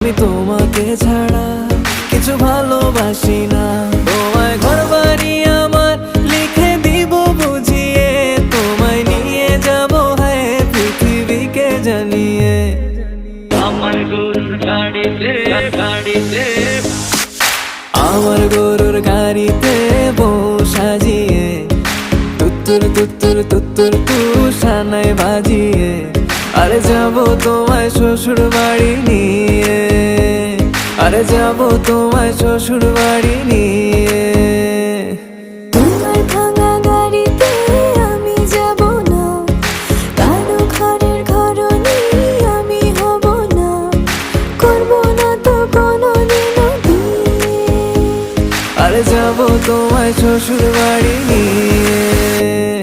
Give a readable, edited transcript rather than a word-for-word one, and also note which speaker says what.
Speaker 1: আমি তোমাকে ছাড়া কিছু ভালোবাসি না। তোমায় ঘর বাড়ি আমার লিখে দিব বুঝিয়ে, তোমায় নিয়ে যাব হ্যাঁ পৃথিবীকে জানিয়ে।
Speaker 2: আমার গরুর গাড়িতে গাড়িতে
Speaker 1: আমার গরুর গাড়িতে বউ সাজিয়ে, তুত্তুর তুত্তুর তুত্তুর তুষানায় বাজিয়ে, আরে যাব তোমায় শ্বশুর বাড়ি নিয়ে, আরে যাব তোমায় শ্বশুর বাড়ি নিয়ে।
Speaker 3: তোমার ভাঙা গাড়িতে আমি যাব না, কারো ঘরের ঘরনি আমি হব না, করব না তো কোনোদিনও বিয়ে।
Speaker 1: আরে যাব তোমায় শ্বশুর বাড়ি নিয়ে।